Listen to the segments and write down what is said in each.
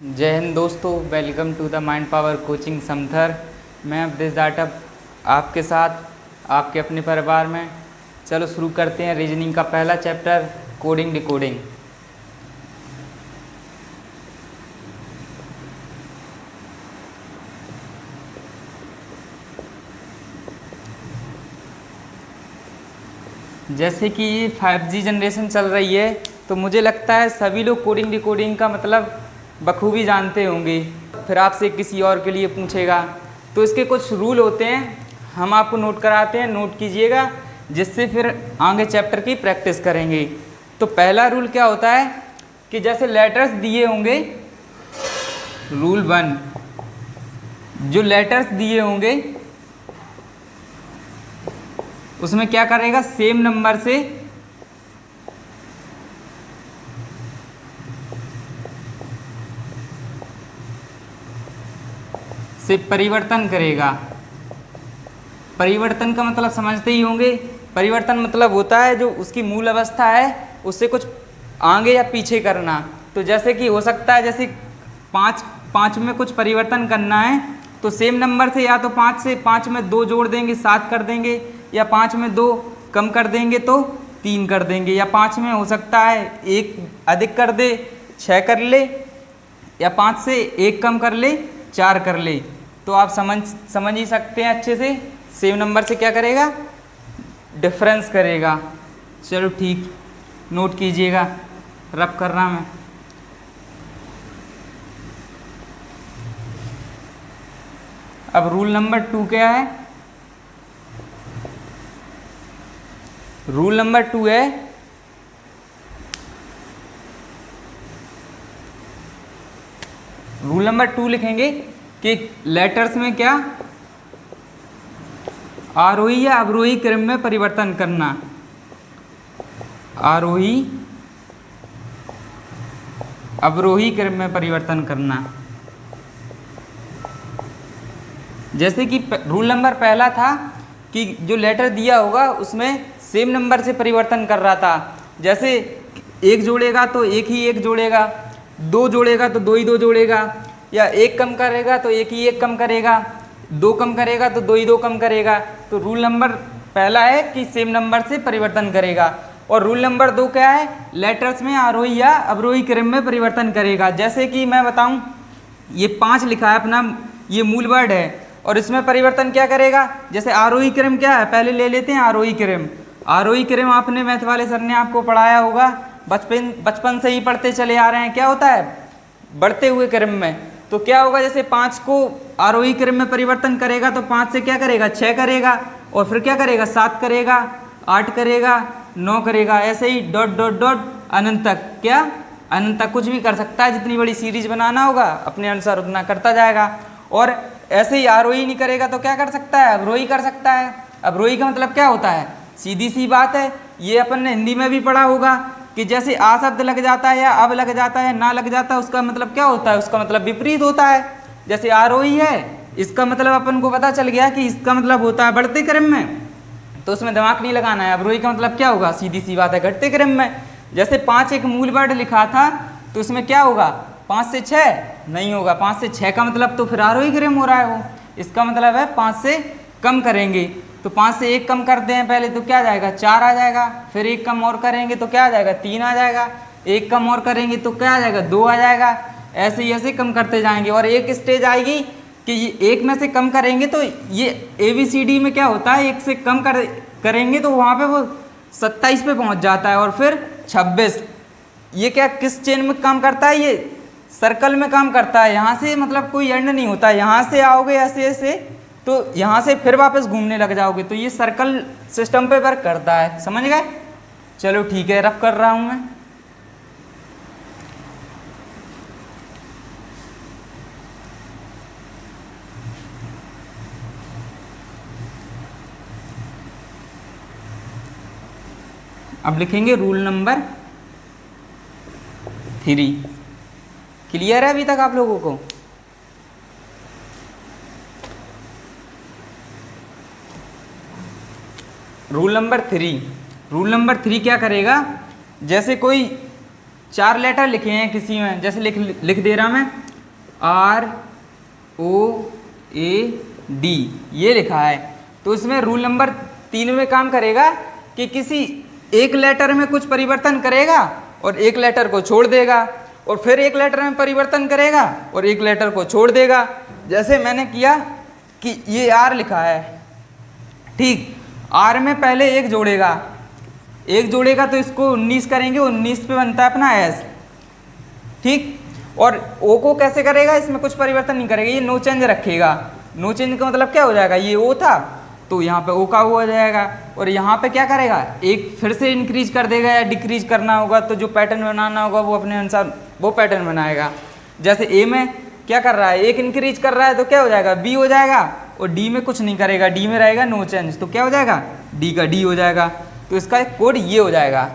जय हिंद दोस्तों, welcome to the mind power coaching Samthar. मैं अवधेश जाटव आपके साथ आपके अपने परिवार में। चलो शुरू करते हैं रीजनिंग का पहला चैप्टर, कोडिंग डिकोडिंग। जैसे कि 5G जनरेशन चल रही है तो मुझे लगता है सभी लोग कोडिंग डिकोडिंग का मतलब बखूबी जानते होंगे। फिर आपसे किसी और के लिए पूछेगा तो इसके कुछ रूल होते हैं, हम आपको नोट कराते हैं, नोट कीजिएगा, जिससे फिर आगे चैप्टर की प्रैक्टिस करेंगे। तो पहला रूल क्या होता है कि जैसे लेटर्स दिए होंगे, रूल 1, जो लेटर्स दिए होंगे उसमें क्या करेगा, सेम नंबर से परिवर्तन करेगा। परिवर्तन का मतलब समझते ही होंगे। परिवर्तन मतलब होता है जो उसकी मूल अवस्था है उससे कुछ आगे या पीछे करना। तो जैसे कि हो सकता है जैसे पाँच में कुछ परिवर्तन करना है तो सेम नंबर से या तो 5 से 5 में 2 जोड़ देंगे 7 कर देंगे, या 5 में 2 कम कर देंगे तो 3 कर देंगे, या 5 में हो सकता है 1 अधिक कर दे 6 कर ले, या 5 से 1 कम कर ले 4 कर ले। तो आप समझ ही सकते हैं अच्छे से, सेम नंबर से क्या करेगा, डिफरेंस करेगा। चलो ठीक, नोट कीजिएगा, रब कर रहा मैं। अब रूल नंबर 2 क्या है? रूल नंबर 2 है रूल नंबर 2 लिखेंगे कि लेटर्स में क्या, आरोही या अवरोही क्रम में परिवर्तन करना। आरोही अवरोही क्रम में परिवर्तन करना। जैसे कि रूल नंबर पहला था कि जो लेटर दिया होगा उसमें सेम नंबर से परिवर्तन कर रहा था। जैसे 1 जोड़ेगा तो 1 ही 1 जोड़ेगा, 2 जोड़ेगा तो 2 ही 2 जोड़ेगा, या 1 कम करेगा तो 1 ही 1 कम करेगा, 2 कम करेगा तो 2 ही 2 कम करेगा। तो रूल नंबर पहला है कि सेम नंबर से परिवर्तन करेगा। और रूल नंबर 2 क्या है, लेटर्स में आरोही या अवरोही क्रम में परिवर्तन करेगा। जैसे कि मैं बताऊं, ये 5 लिखा है अपना, ये मूल वर्ड है, और इसमें परिवर्तन क्या करेगा, जैसे आरोही क्रम क्या है, पहले ले लेते हैं आरोही क्रम। आरोही क्रम आपने मैथ वाले सर ने आपको पढ़ाया होगा, बचपन से ही पढ़ते चले आ रहे हैं। क्या होता है, बढ़ते हुए क्रम में। तो क्या होगा, जैसे 5 को आरोही क्रम में परिवर्तन करेगा तो 5 से क्या करेगा, 6 करेगा, और फिर क्या करेगा, 7 करेगा, 8 करेगा, 9 करेगा, ऐसे ही डॉट डॉट डॉट अनंत तक। क्या, अनंत तक कुछ भी कर सकता है, जितनी बड़ी सीरीज बनाना होगा अपने अनुसार उतना करता जाएगा। और ऐसे ही आरोही नहीं करेगा तो क्या कर सकता है, अवरोही कर सकता है। अवरोही का मतलब क्या होता है, सीधी सी बात है, ये अपन ने हिंदी में भी पढ़ा होगा कि जैसे आ शब्द लग जाता है या अब लग जाता है, ना लग जाता है, उसका मतलब क्या होता है, उसका मतलब विपरीत होता है। जैसे आरोही है, इसका मतलब अपन को पता चल गया कि इसका मतलब होता है बढ़ते क्रम में, तो उसमें दिमाग नहीं लगाना है। अवरोही का मतलब क्या होगा, सीधी सी बात है, घटते क्रम में। जैसे 5 एक मूल वर्ड लिखा था तो उसमें क्या होगा, 5 से 6 नहीं होगा, 5 से 6 का मतलब तो फिर आरोही क्रम हो रहा है वो। इसका मतलब है 5 से कम करेंगे, तो 5 से 1 कम करते हैं पहले तो क्या आ जाएगा, 4 आ जाएगा। फिर 1 कम और करेंगे तो क्या आ जाएगा, 3 आ जाएगा। 1 कम और करेंगे तो क्या आ जाएगा, 2 आ जाएगा। ऐसे ही ऐसे कम करते जाएंगे, और एक स्टेज आएगी कि ये 1 में से कम करेंगे तो ये ABCD में क्या होता है, 1 से कम करेंगे तो वहाँ पे वो 27 पे पहुँच जाता है, और फिर 26। ये क्या किस चेन में काम करता है, ये सर्कल में काम करता है। यहाँ से मतलब कोई एंड नहीं होता है, यहाँ से आओगे ऐसे ऐसे तो यहाँ से फिर वापस घूमने लग जाओगे, तो ये सर्कल सिस्टम पे वर्क करता है, समझ गए। चलो ठीक है, रफ कर रहा हूँ मैं। अब लिखेंगे रूल नंबर 3। क्लियर है अभी तक आप लोगों को? Rule number 3। रूल नंबर 3 क्या करेगा, जैसे कोई 4 लेटर लिखे हैं किसी में, जैसे लिख दे रहा मैं ROAD ये लिखा है। तो इसमें रूल नंबर 3 में काम करेगा कि किसी एक लेटर में कुछ परिवर्तन करेगा और एक लेटर को छोड़ देगा, और फिर एक लेटर में परिवर्तन करेगा और एक लेटर को छोड़ देगा। जैसे मैंने किया कि ये R लिखा है, ठीक, R में पहले एक जोड़ेगा तो इसको 19 करेंगे, 19 पे बनता है अपना S, ठीक। और O को कैसे करेगा, इसमें कुछ परिवर्तन नहीं करेगा, ये नो चेंज रखेगा। नो चेंज का मतलब क्या हो जाएगा, ये O था तो यहाँ पे O का O हो जाएगा, और यहाँ पे क्या करेगा, एक फिर से इंक्रीज कर देगा या डिक्रीज करना होगा तो जो पैटर्न बनाना होगा वो अपने अनुसार वो पैटर्न बनाएगा। जैसे A में क्या कर रहा है, एक इंक्रीज कर रहा है तो क्या हो जाएगा, B हो जाएगा, और D में कुछ नहीं करेगा, D में रहेगा नो चेंज, तो क्या हो जाएगा, D का D हो जाएगा। तो इसका एक कोड ये हो जाएगा,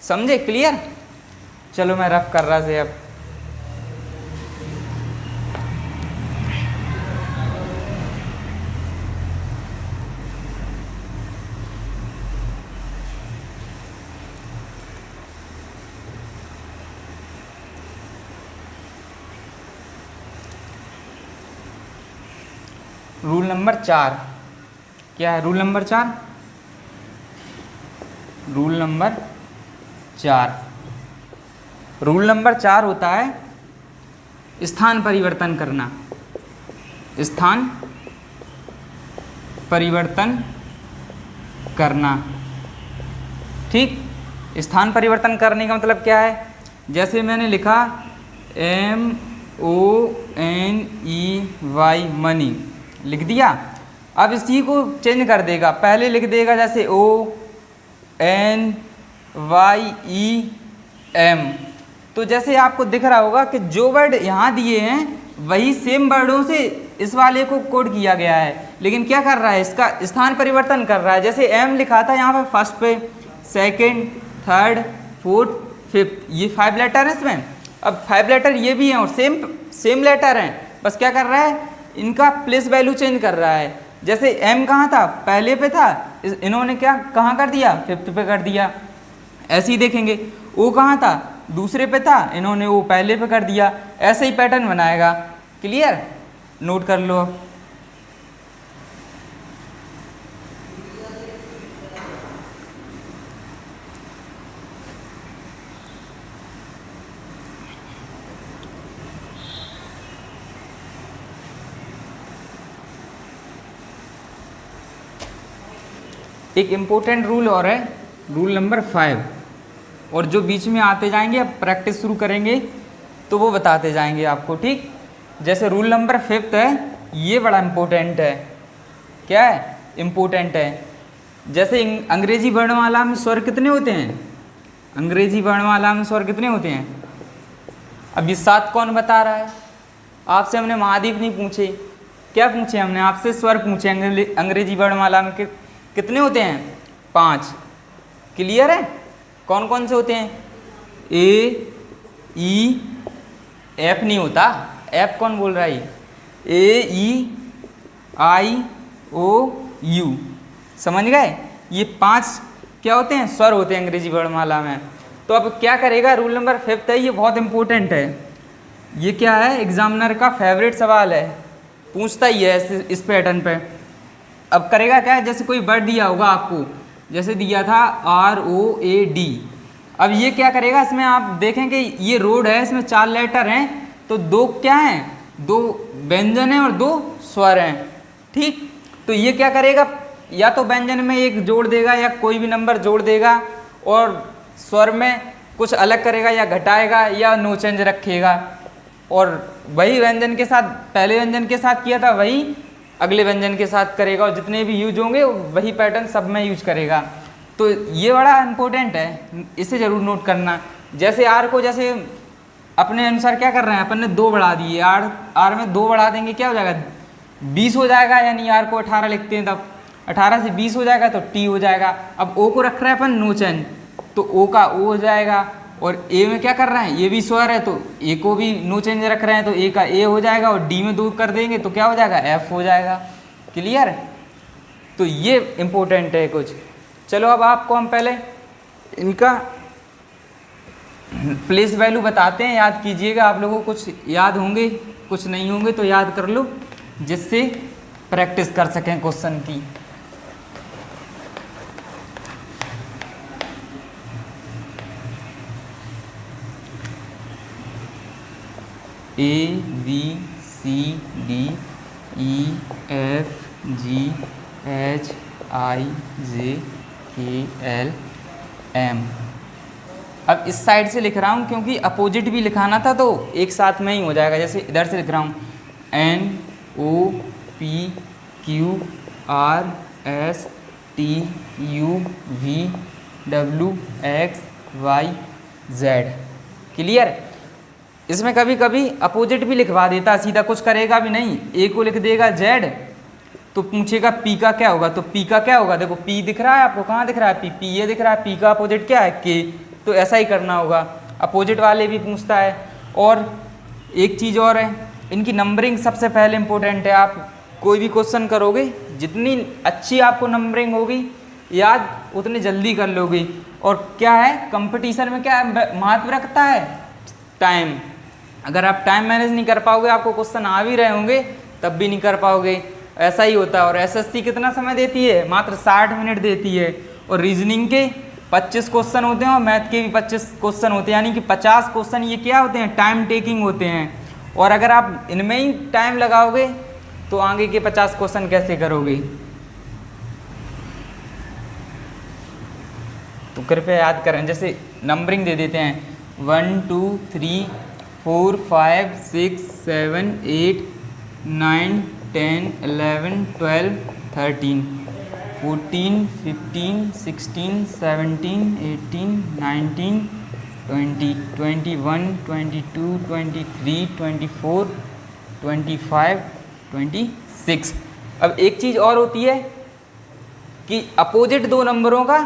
समझे, क्लियर। चलो मैं रफ कर रहा से अब रूल नंबर 4 क्या है, रूल नंबर 4 रूल नंबर 4 होता है स्थान परिवर्तन करना, स्थान परिवर्तन करना, ठीक। स्थान परिवर्तन करने का मतलब क्या है, जैसे मैंने लिखा MONEY मनी लिख दिया, अब इसी को चेंज कर देगा, पहले लिख देगा जैसे ONYEM। तो जैसे आपको दिख रहा होगा कि जो वर्ड यहाँ दिए हैं वही सेम वर्डों से इस वाले को कोड किया गया है, लेकिन क्या कर रहा है, इसका स्थान परिवर्तन कर रहा है। जैसे M लिखा था यहाँ पे फर्स्ट पे, सेकंड, थर्ड, फोर्थ, फिफ्थ, ये 5 लेटर है इसमें। अब 5 लेटर ये भी हैं और सेम लेटर हैं, बस क्या कर रहा है, इनका प्लेस वैल्यू चेंज कर रहा है। जैसे M कहाँ था, पहले पे था, इन्होंने क्या कहाँ कर दिया, 5th पे कर दिया। ऐसे ही देखेंगे O कहाँ था, दूसरे पे था, इन्होंने O पहले पे कर दिया। ऐसे ही पैटर्न बनाएगा, क्लियर, नोट कर लो। एक इम्पोर्टेंट रूल और है, रूल नंबर 5, और जो बीच में आते जाएंगे, अब प्रैक्टिस शुरू करेंगे तो वो बताते जाएंगे आपको, ठीक। जैसे रूल नंबर 5 है, ये बड़ा इम्पोर्टेंट है। क्या है, इम्पोर्टेंट है। जैसे अंग्रेजी वर्णमाला में स्वर कितने होते हैं, अंग्रेजी वर्णमाला में स्वर कितने होते हैं, अब ये 7 कौन बता रहा है, आपसे हमने महाद्वीप नहीं पूछे, क्या पूछे हमने आपसे, स्वर पूछे। अंग्रेजी वर्णमाला में कितने होते हैं, 5, क्लियर है। कौन कौन से होते हैं, AEF नहीं होता, F कौन बोल रहा है, AEIOU, समझ गए। ये 5 क्या होते हैं, स्वर होते हैं अंग्रेजी वर्णमाला में। तो अब क्या करेगा, रूल नंबर 5 है, ये बहुत इंपॉर्टेंट है। ये क्या है, एग्जामिनर का फेवरेट सवाल है, पूछता ही है इस पैटर्न पे। अब करेगा क्या, जैसे कोई वर्ड दिया होगा आपको, जैसे दिया था ROAD, अब ये क्या करेगा, इसमें आप देखें कि ये रोड है, इसमें 4 लेटर हैं, तो 2 क्या हैं, 2 व्यंजन हैं और 2 स्वर हैं, ठीक। तो ये क्या करेगा, या तो व्यंजन में एक जोड़ देगा या कोई भी नंबर जोड़ देगा, और स्वर में कुछ अलग करेगा या घटाएगा या नो चेंज रखेगा, और वही व्यंजन के साथ, पहले व्यंजन के साथ किया था वही अगले व्यंजन के साथ करेगा, और जितने भी यूज होंगे वही पैटर्न सब में यूज करेगा। तो ये बड़ा इम्पोर्टेंट है, इसे ज़रूर नोट करना। जैसे R को जैसे अपने अनुसार क्या कर रहे हैं, अपन ने 2 बढ़ा दिए, R में 2 बढ़ा देंगे क्या हो जाएगा, 20 हो जाएगा, यानी R को 18 लिखते हैं तब 18 से 20 हो जाएगा तो T हो जाएगा। अब O को रख रहे हैं अपन नो चेंज, तो O का O हो जाएगा, और A में क्या कर रहे हैं, ये भी स्वर है तो A को भी नो चेंज रख रहे हैं तो A का A हो जाएगा, और D में 2 कर देंगे तो क्या हो जाएगा, F हो जाएगा, क्लियर। तो ये इम्पोर्टेंट है कुछ। चलो अब आपको हम पहले इनका प्लेस वैल्यू बताते हैं, याद कीजिएगा। आप लोगों को कुछ याद होंगे, कुछ नहीं होंगे तो याद कर लो, जिससे प्रैक्टिस कर सकें क्वेश्चन की। ABCDEFGHIJKLM। अब इस साइड से लिख रहा हूँ क्योंकि अपोजिट भी लिखाना था, तो एक साथ में ही हो जाएगा। जैसे इधर से लिख रहा हूँ NOPQRSTUVWXYZ। क्लियर। इसमें कभी कभी अपोजिट भी लिखवा देता, सीधा कुछ करेगा भी नहीं, ए को लिख देगा जेड, तो पूछेगा पी का क्या होगा, तो पी का क्या होगा, देखो पी दिख रहा है आपको, कहाँ दिख रहा है पी, पी ये दिख रहा है, पी का अपोजिट क्या है के, तो ऐसा ही करना होगा। अपोजिट वाले भी पूछता है। और एक चीज़ और है, इनकी नंबरिंग सबसे पहले इम्पोर्टेंट है। आप कोई भी क्वेश्चन करोगे, जितनी अच्छी आपको नंबरिंग होगी याद, उतनी जल्दी कर लोगे। और क्या है कंपटीशन में, क्या महत्व रखता है, टाइम। अगर आप टाइम मैनेज नहीं कर पाओगे, आपको क्वेश्चन आ भी रहे होंगे तब भी नहीं कर पाओगे, ऐसा ही होता है। और एसएससी कितना समय देती है, मात्र 60 मिनट देती है। और रीजनिंग के 25 क्वेश्चन होते हैं और मैथ के भी 25 क्वेश्चन होते हैं, यानी कि 50 क्वेश्चन ये क्या होते हैं, टाइम टेकिंग होते हैं। और अगर आप इनमें ही टाइम लगाओगे तो आगे के 50 क्वेश्चन कैसे करोगे। तो कृपया याद करें। जैसे नंबरिंग दे देते हैं 1 2 3 4 5 6 7 8 9 10 11 12 13 14 15 16 17 18 19 20 21 22 23 24 25 26। अब एक चीज़ और होती है कि अपोजिट दो नंबरों का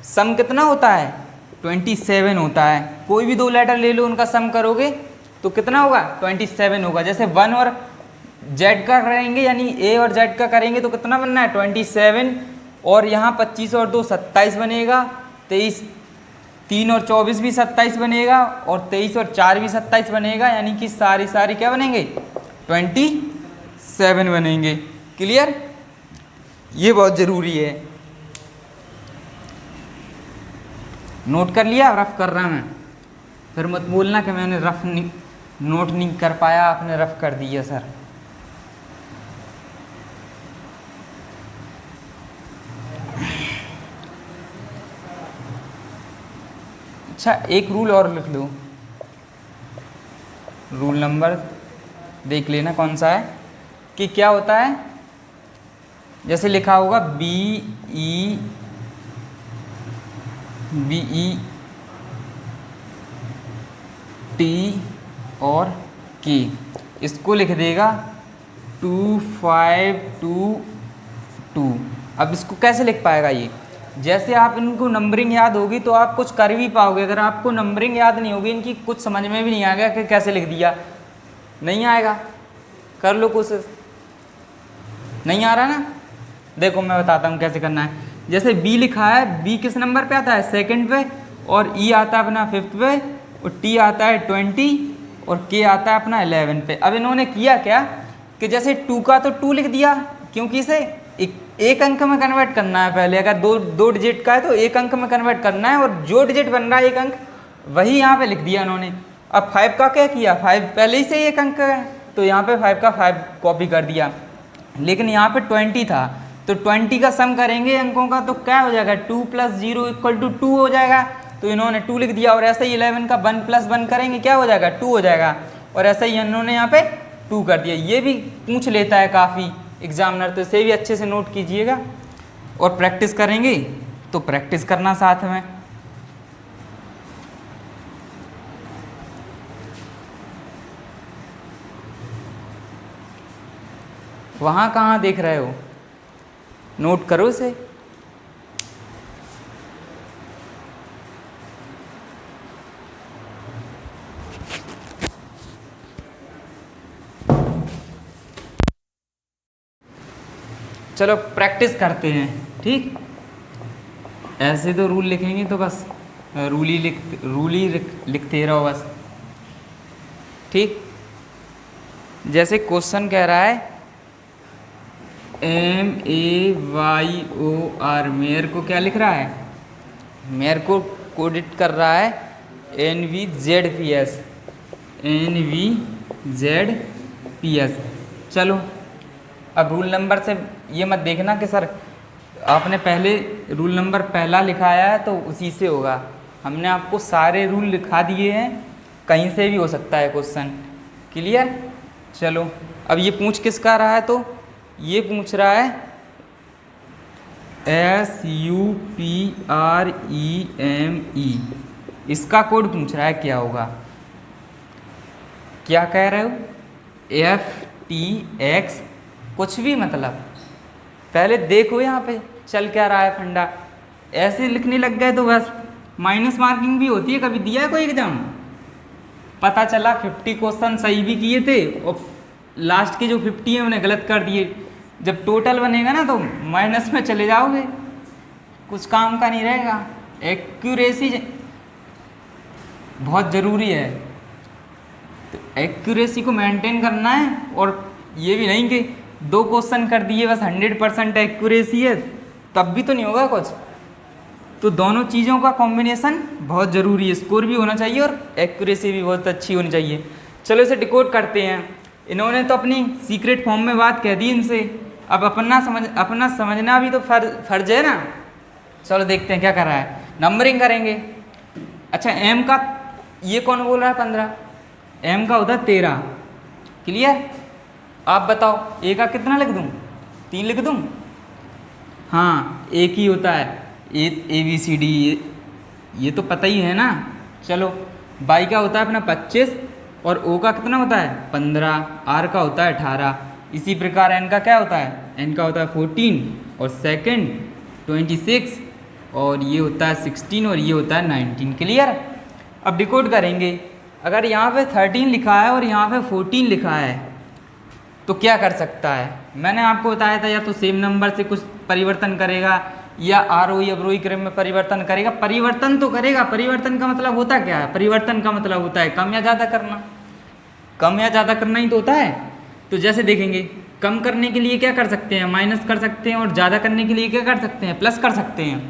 सम कितना होता है, 27 होता है। कोई भी दो लेटर ले लो, उनका सम करोगे तो कितना होगा, 27 होगा। जैसे 1 और Z का करेंगे, यानी A और Z का करेंगे तो कितना बनना है, 27। और यहाँ 25 और 2 27 बनेगा, 23 3 और 24 भी 27 बनेगा, और 23 और 4 भी 27 बनेगा, यानी कि सारी क्या बनेंगे, 27 बनेंगे। क्लियर, ये बहुत ज़रूरी है। नोट कर लिया, रफ कर रहा मैं, फिर मत बोलना कि मैंने रफ नोट नहीं कर पाया, आपने रफ कर दिया सर। अच्छा, एक रूल और लिख लो, रूल नंबर देख लेना कौन सा है, कि क्या होता है। जैसे लिखा होगा BE T और K, इसको लिख देगा 2522। अब इसको कैसे लिख पाएगा ये, जैसे आप इनको नंबरिंग याद होगी तो आप कुछ कर भी पाओगे। अगर आपको नंबरिंग याद नहीं होगी इनकी, कुछ समझ में भी नहीं आएगा कि कैसे लिख दिया, नहीं आएगा। कर लो कोशिश, नहीं आ रहा ना, देखो मैं बताता हूँ कैसे करना है। जैसे B लिखा है, B किस नंबर पे आता है, सेकंड पे, और E आता है अपना 5th पे, और T आता है 20, और K आता है अपना 11 पे। अब इन्होंने किया क्या कि जैसे 2 का तो 2 लिख दिया, क्योंकि इसे एक अंक में कन्वर्ट करना है पहले। अगर दो डिजिट का है तो एक अंक में कन्वर्ट करना है, और जो डिजिट बन रहा है एक अंक वही यहाँ पे लिख दिया इन्होंने। अब 5 का क्या किया, 5 पहले ही से एक अंक है तो यहाँ पे 5 का 5 कॉपी कर दिया। लेकिन यहाँ पे 20 था तो 20 का सम करेंगे अंकों का, तो क्या हो जाएगा, 2 + 0 = 2 हो जाएगा, तो इन्होंने 2 लिख दिया। और ऐसे ही 11 का 1 + 1 करेंगे, क्या हो जाएगा, 2 हो जाएगा। और ऐसे ही इन्होंने यहाँ पे 2 कर दिया। ये भी पूछ लेता है काफ़ी एग्जामिनर, तो इसे भी अच्छे से नोट कीजिएगा। और प्रैक्टिस करेंगे तो प्रैक्टिस करना साथ में। वहाँ कहाँ देख रहे हो, नोट करो इसे। चलो प्रैक्टिस करते हैं, ठीक। ऐसे तो रूल लिखेंगे तो बस रूल ही लिखते रहो बस। ठीक, जैसे क्वेश्चन कह रहा है MAYOR, मेयर को क्या लिख रहा है, मेयर को कोडिट कर रहा है NVZPS, NVZPS। चलो अब रूल नंबर से ये मत देखना कि सर आपने पहले रूल नंबर पहला लिखाया है तो उसी से होगा। हमने आपको सारे रूल लिखा दिए हैं, कहीं से भी हो सकता है क्वेश्चन। क्लियर। चलो अब ये पूछ किसका रहा है, तो ये पूछ रहा है SUPREME, इसका कोड पूछ रहा है, क्या होगा, क्या कह रहे हो, FTX कुछ भी, मतलब पहले देखो यहाँ पे चल क्या रहा है फंडा। ऐसे लिखने लग गए तो बस माइनस मार्किंग भी होती है। कभी दिया है कोई एग्जाम, पता चला 50 क्वेश्चन सही भी किए थे और लास्ट के जो 50 हैं उन्हें गलत कर दिए। जब टोटल बनेगा ना तो माइनस में चले जाओगे, कुछ काम का नहीं रहेगा। एक्यूरेसी बहुत ज़रूरी है, तो एक्यूरेसी को मेंटेन करना है। और ये भी नहीं कि 2 क्वेश्चन कर दिए बस 100% एक्यूरेसी है, तब भी तो नहीं होगा कुछ। तो दोनों चीज़ों का कॉम्बिनेशन बहुत ज़रूरी है, स्कोर भी होना चाहिए और एक्यूरेसी भी बहुत अच्छी होनी चाहिए। चलो इसे डिकोड करते हैं। इन्होंने तो अपनी सीक्रेट फॉर्म में बात कह दी इनसे, अब अपना समझना भी तो फर्ज है ना। चलो देखते हैं क्या कर रहा है, नंबरिंग करेंगे। अच्छा M का ये कौन बोल रहा है 15, M का होता है 13। क्लियर। आप बताओ A का कितना लिख दूँ, 3 लिख दूँ। हाँ एक ही होता है, ABCD, ये तो पता ही है ना। चलो Y का होता है अपना 25 और O का कितना होता है 15, R का होता है 18। इसी प्रकार N का क्या होता है, N का होता है 14 और सेकंड 26 और ये होता है 16 और ये होता है 19। क्लियर। अब डिकोड करेंगे। अगर यहाँ पे 13 लिखा है और यहाँ पे 14 लिखा है तो क्या कर सकता है। मैंने आपको बताया था या तो सेम नंबर से कुछ परिवर्तन करेगा या आरोही अवरोही क्रम में परिवर्तन करेगा। परिवर्तन तो करेगा, परिवर्तन का मतलब होता क्या है, परिवर्तन का मतलब होता है कम या ज़्यादा करना, कम या ज़्यादा करना ही तो होता है। तो जैसे देखेंगे कम करने के लिए क्या कर सकते हैं, माइनस कर सकते हैं, और ज़्यादा करने के लिए क्या कर सकते हैं, प्लस कर सकते हैं।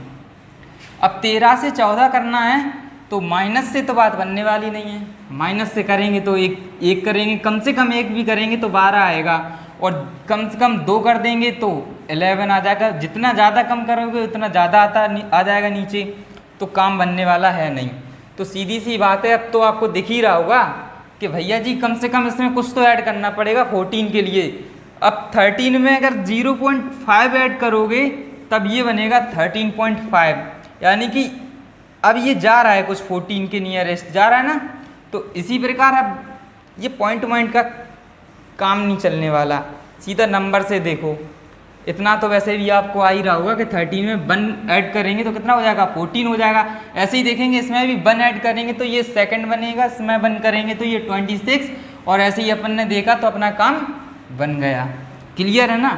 अब 13 से 14 करना है तो माइनस से तो बात बनने वाली नहीं है, माइनस से करेंगे तो एक करेंगे, कम से कम एक भी करेंगे तो 12 आएगा, और कम से कम 2 कर देंगे तो 11 आ जाएगा। जितना ज़्यादा कम करोगे उतना ज़्यादा आ जाएगा नीचे, तो काम बनने वाला है नहीं। तो सीधी सी बात है, अब तो आपको दिख ही रहा होगा कि भैया जी कम से कम इसमें कुछ तो ऐड करना पड़ेगा 14 के लिए। अब 13 में अगर 0.5 ऐड करोगे तब ये बनेगा 13.5, यानी कि अब ये जा रहा है कुछ 14 के नियरेस्ट जा रहा है ना। तो इसी प्रकार अब ये पॉइंट का काम नहीं चलने वाला, सीधा नंबर से देखो। इतना तो वैसे भी आपको आ ही रहा होगा कि 13 में 1 ऐड करेंगे तो कितना हो जाएगा, 14 हो जाएगा। ऐसे ही देखेंगे इसमें भी 1 ऐड करेंगे तो ये सेकंड बनेगा, इसमें 1 करेंगे तो ये 26, और ऐसे ही अपन ने देखा तो अपना काम बन गया। क्लियर है ना,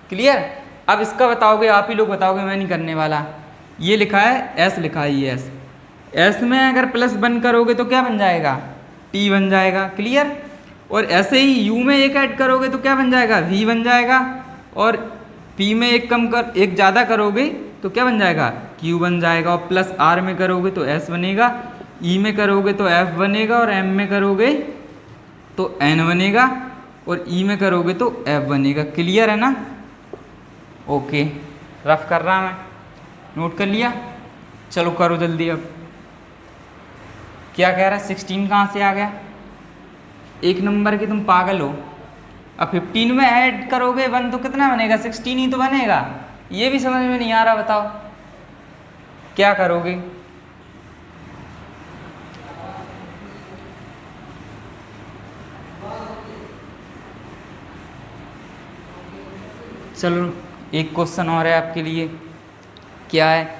क्लियर। अब इसका बताओगे आप ही लोग बताओगे, मैं नहीं करने वाला। ये लिखा है S, लिखा है ये S में अगर +1 करोगे तो क्या बन जाएगा, T बन जाएगा। क्लियर। और ऐसे ही U में 1 ऐड करोगे तो क्या बन जाएगा, V बन जाएगा, और P में एक ज़्यादा करोगे तो क्या बन जाएगा, Q बन जाएगा, और प्लस R में करोगे तो S बनेगा, E में करोगे तो F बनेगा, और M में करोगे तो N बनेगा, और E में करोगे तो F बनेगा। क्लियर है ना। ओके, रफ कर रहा मैं, नोट कर लिया। चलो करो जल्दी। अब क्या कह रहा है, 16 कहाँ से आ गया, 1 नंबर के तुम पागल हो। अब 15 में ऐड करोगे 1 तो कितना बनेगा, 16 ही तो बनेगा। ये भी समझ में नहीं आ रहा, बताओ क्या करोगे। चलो एक क्वेश्चन और है आपके लिए। क्या है,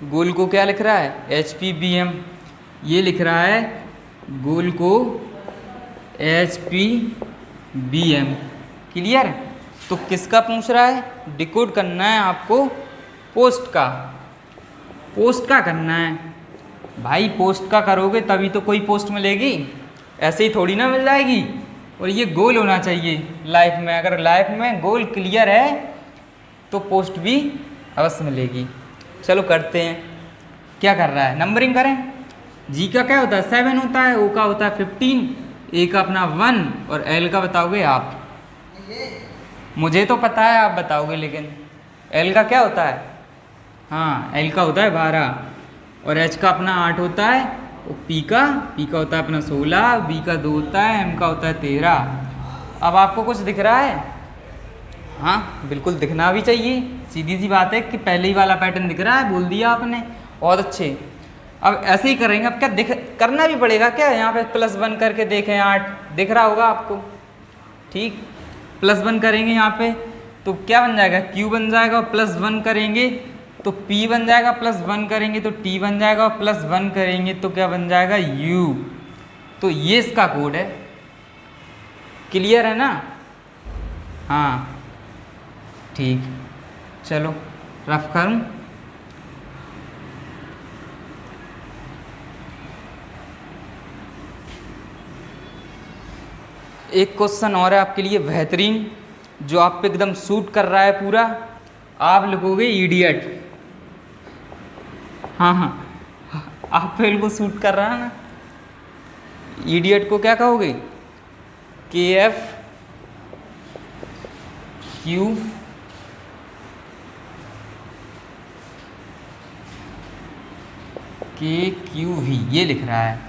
गोल को क्या लिख रहा है, HPBM। ये लिख रहा है गोल को HPBM। क्लियर। तो किसका पूछ रहा है, डिकोड करना है आपको पोस्ट का, पोस्ट का करना है। भाई पोस्ट का करोगे तभी तो कोई पोस्ट मिलेगी, ऐसे ही थोड़ी ना मिल जाएगी। और ये गोल होना चाहिए लाइफ में, अगर लाइफ में गोल क्लियर है तो पोस्ट भी अवश्य मिलेगी। चलो करते हैं, क्या कर रहा है, नंबरिंग करें। जी का क्या होता है 7 होता है, ओ का होता है 15, ए का अपना 1 और एल का बताओगे आप। मुझे तो पता है, आप बताओगे, लेकिन एल का क्या होता है, हाँ एल का होता है 12 और एच का अपना 8 होता है, और पी का होता है अपना 16, बी का 2 होता है, एम का होता है 13। अब आपको कुछ दिख रहा है, हाँ बिल्कुल दिखना भी चाहिए, सीधी सी बात है कि पहले ही वाला पैटर्न दिख रहा है, बोल दिया आपने, बहुत अच्छे। अब ऐसे ही करेंगे, अब क्या दिख करना भी पड़ेगा क्या, यहाँ पे +1 करके देखें 8 दिख रहा होगा आपको, ठीक, +1 करेंगे यहाँ पे तो क्या बन जाएगा, Q बन जाएगा, और +1 करेंगे तो P बन जाएगा, +1 करेंगे तो T बन जाएगा, और +1 करेंगे तो क्या बन जाएगा U। तो ये इसका कोड है, क्लियर है ना, हाँ ठीक। चलो रफ करूँ, एक क्वेश्चन और है आपके लिए बेहतरीन, जो आप पे एकदम सूट कर रहा है पूरा। आप लिखोगे इडियट, हाँ आप पे बिल्कुल सूट कर रहा है ना। इडियट को क्या कहोगे, KF Q KQV, ये लिख रहा है।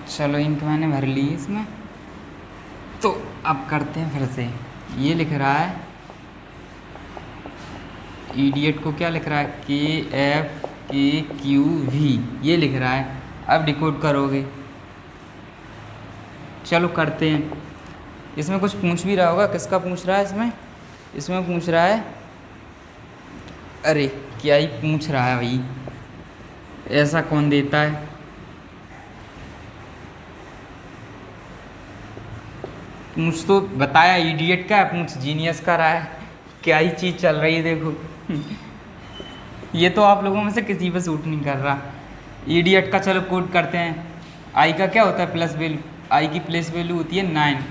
चलो इंक मैंने भर ली इसमें, तो अब करते हैं फिर से। ये लिख रहा है इडियट को, क्या लिख रहा है KF KQV, ये लिख रहा है। अब डिकोड करोगे, चलो करते हैं। इसमें कुछ पूछ भी रहा होगा, किसका पूछ रहा है इसमें, इसमें पूछ रहा है, अरे क्या ही पूछ रहा है भाई, ऐसा कौन देता है। पूछ तो बताया इडियट का, पूछ जीनियस का रहा है, क्या ही चीज़ चल रही है देखो। ये तो आप लोगों में से किसी पे सूट नहीं कर रहा। इडियट का चलो कोड करते हैं। आई का क्या होता है प्लस वैल्यू, आई की प्लस वैल्यू होती है 9,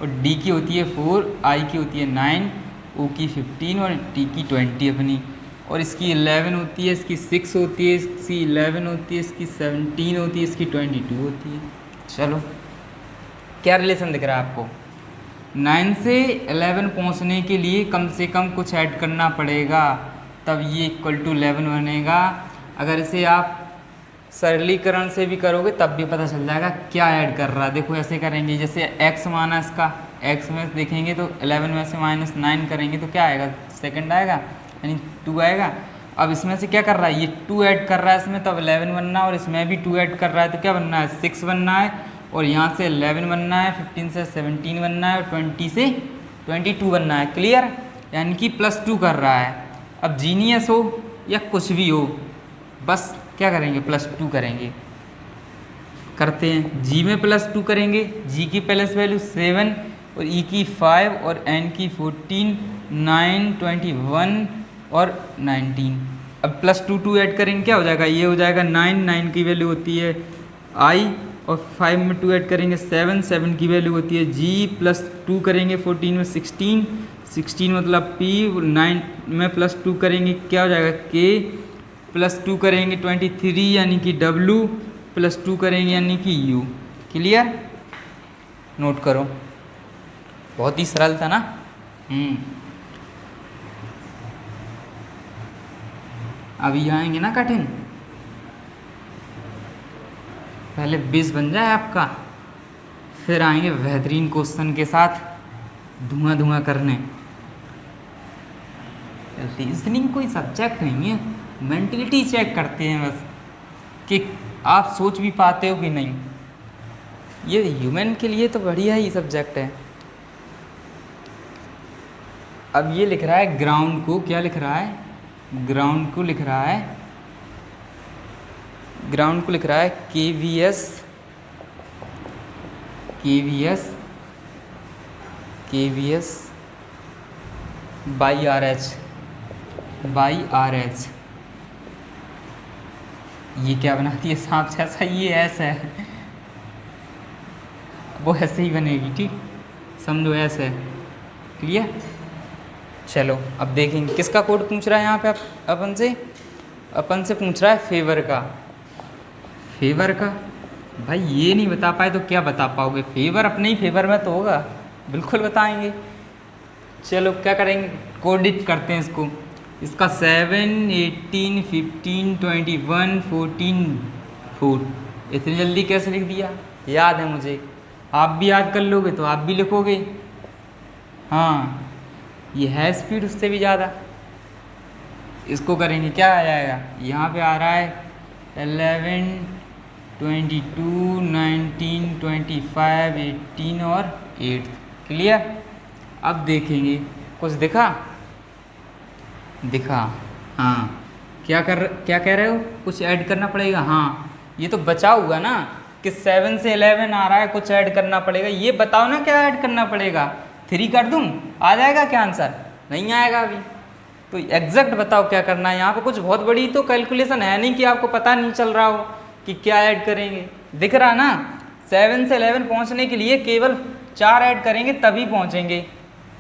और डी की होती है 4, आई की होती है 9, ओ की 15 और टी की 20 अपनी, और इसकी 11 होती है, इसकी 6 होती है, इसकी 11 होती है, इसकी 17 होती है, इसकी 22 होती है। चलो क्या रिलेशन दिख रहा है आपको, 9 से 11 पहुंचने के लिए कम से कम कुछ ऐड करना पड़ेगा, तब ये इक्वल टू 11 बनेगा। अगर इसे आप सरलीकरण से भी करोगे तब भी पता चल जाएगा क्या ऐड कर रहा है। देखो ऐसे करेंगे, जैसे x माना इसका, x में देखेंगे तो 11 में से -9 करेंगे तो क्या आएगा, सेकंड आएगा, यानी 2 आएगा। अब इसमें से क्या कर रहा है, ये 2 ऐड कर रहा है इसमें, तब 11 बनना, और इसमें भी 2 ऐड कर रहा है तो क्या बनना है, 6 बनना है, और यहाँ से 11 बनना है, 15 से 17 बनना है, और 20 से 22 बनना है। क्लियर, यानी कि +2 कर रहा है। अब जीनियस हो या कुछ भी हो, बस क्या करेंगे, +2 करेंगे। करते हैं, जी में +2 करेंगे, जी की प्लस वैल्यू 7 और ई की 5 और एन की 14, 9, 21 और 19। अब +2 ऐड करेंगे, क्या हो जाएगा, ये हो जाएगा 9 की वैल्यू होती है आई, और 5 में 2 ऐड करेंगे 7 की वैल्यू होती है जी, +2 करेंगे 14 में 16 मतलब पी, 9 में +2 करेंगे क्या हो जाएगा के, +2 करेंगे 23 यानी कि डब्लू, +2 करेंगे यानी कि यू। क्लियर, नोट करो, बहुत ही सरल था ना। अभी आएंगे ना कठिन, पहले 20 बन जाए आपका, फिर आएंगे बेहतरीन क्वेश्चन के साथ धुआं करने। रीजनिंग कोई सब्जेक्ट नहीं है, मेंटलिटी चेक करते हैं बस कि आप सोच भी पाते हो कि नहीं। ये ह्यूमन के लिए तो बढ़िया ही सब्जेक्ट है। अब ये लिख रहा है ग्राउंड को, क्या लिख रहा है, ग्राउंड को लिख रहा है, ग्राउंड को लिख रहा है KVS बाई RH। ये क्या बनाती है सांप जैसा, ये ऐसा है, वो ऐसे ही बनेगी, ठीक, समझो ऐसे है, क्लियर। चलो अब देखेंगे किसका कोड पूछ रहा है यहाँ पे अपन से पूछ रहा है फेवर का। भाई ये नहीं बता पाए तो क्या बता पाओगे, फेवर अपने ही फेवर में तो होगा, बिल्कुल बताएंगे। चलो क्या करेंगे, कोडिट करते हैं इसको। इसका 7, 18, 15, 21, 14, 4। इतनी जल्दी कैसे लिख दिया, याद है मुझे, आप भी याद कर लोगे तो आप भी लिखोगे। हाँ ये है स्पीड उससे भी ज़्यादा। इसको करेंगे, क्या आ जाएगा, यहाँ पे आ रहा है 11, 22, 19, 25, 18 और 8। क्लियर। अब देखेंगे कुछ दिखा, हाँ क्या कह रहे हो, कुछ ऐड करना पड़ेगा। हाँ ये तो बचा हुआ ना कि 7 से 11 आ रहा है, कुछ ऐड करना पड़ेगा। ये बताओ ना क्या ऐड करना पड़ेगा, 3 कर दूँ, आ जाएगा क्या आंसर, नहीं आएगा अभी। तो एग्जैक्ट बताओ क्या करना है। यहाँ पे कुछ बहुत बड़ी तो कैलकुलेशन है नहीं कि आपको पता नहीं चल रहा हो कि क्या ऐड करेंगे। दिख रहा ना, 7 से 11 पहुँचने के लिए केवल 4 ऐड करेंगे तभी पहुँचेंगे।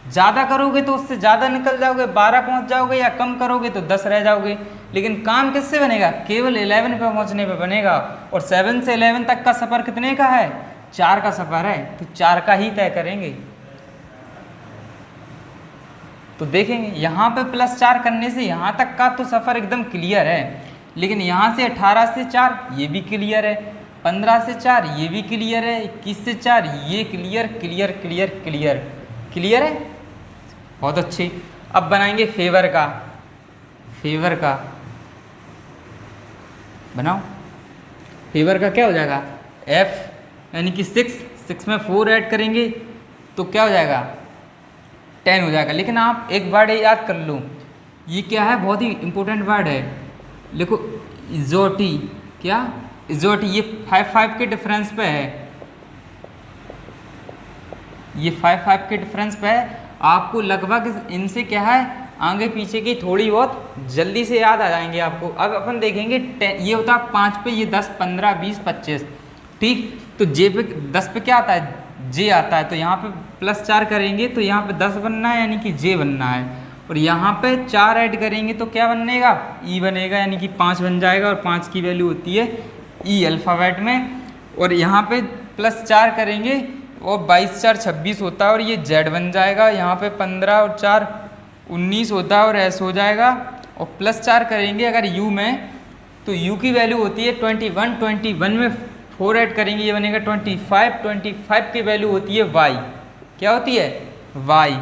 ज़्यादा करोगे तो उससे ज़्यादा निकल जाओगे, 12 पहुँच जाओगे, या कम करोगे तो 10 रह जाओगे। लेकिन काम किससे बनेगा, केवल 11 पे पहुँचने पे बनेगा। और 7 से 11 तक का सफ़र कितने का है, 4 का सफ़र है, तो 4 का ही तय करेंगे। तो देखेंगे यहाँ पे +4 करने से यहाँ तक का तो सफ़र एकदम क्लियर है, लेकिन यहाँ से 18 से 4 ये भी क्लियर है, 15 से 4 ये भी क्लियर है, 21 से 4 ये क्लियर है। बहुत अच्छे। अब बनाएंगे फेवर का बनाओ। फेवर का क्या हो जाएगा, F यानी कि 6 में 4 ऐड करेंगे तो क्या हो जाएगा, 10 हो जाएगा। लेकिन आप एक वर्ड याद कर लो, ये क्या है, बहुत ही इंपॉर्टेंट वर्ड है, लिखो इजोटी। क्या इजोटी, ये 5 के डिफरेंस पे है, ये 5 के डिफरेंस पे है। आपको लगभग इनसे क्या है, आगे पीछे की थोड़ी बहुत जल्दी से याद आ जाएंगे आपको। अब अपन देखेंगे ये होता है 5 पे, ये 10, 15, 20, 25, ठीक। तो जे पे 10 पे क्या आता है, जे आता है, तो यहाँ पे +4 करेंगे तो यहाँ पे 10 बनना है, यानी कि जे बनना है। और यहाँ पे 4 ऐड करेंगे तो क्या बनेगा, ई बनेगा, यानी कि 5 बन जाएगा। और 5 की वैल्यू होती है ई अल्फ़ाबेट में। और यहाँ पे +4 करेंगे और 22 4 26 होता है, और ये जेड बन जाएगा। यहाँ पे 15 और 4 19 होता है, और एस हो जाएगा। और +4 करेंगे अगर यू में, तो यू की वैल्यू होती है 21, 21 में 4 ऐड करेंगे, ये बनेगा 25, 25 की वैल्यू होती है वाई। क्या होती है, वाई।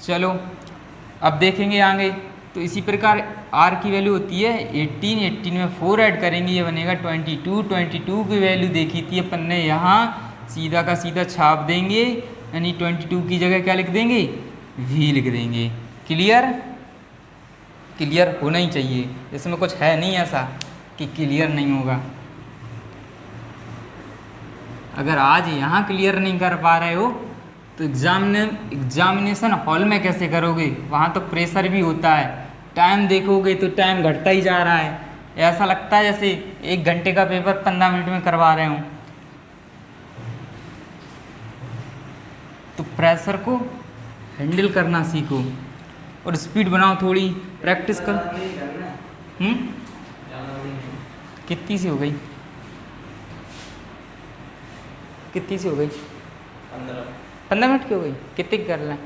चलो अब देखेंगे आगे, तो इसी प्रकार आर की वैल्यू होती है 18, 18 में 4 ऐड करेंगे, ये बनेगा 22, 22 की वैल्यू देखी थी अपन ने यहाँ, सीधा का सीधा छाप देंगे, यानी 22 की जगह क्या लिख देंगे, वी लिख देंगे। क्लियर होना ही चाहिए, इसमें कुछ है नहीं ऐसा कि क्लियर नहीं होगा। अगर आज यहाँ क्लियर नहीं कर पा रहे हो तो एग्जामिनेशन हॉल में कैसे करोगे, वहाँ तो प्रेशर भी होता है। टाइम देखोगे तो टाइम घटता ही जा रहा है, ऐसा लगता है जैसे 1 घंटे का पेपर 15 मिनट में करवा रहे हूँ। तो प्रेशर को हैंडल करना सीखो और स्पीड बनाओ, थोड़ी प्रैक्टिस करो। कितनी सी हो गई, 15 मिनट की हो गई, कितनी कर लें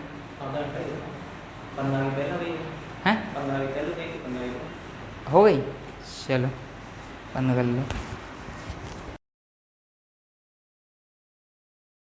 हैं, हो गई, चलो बंद कर लो।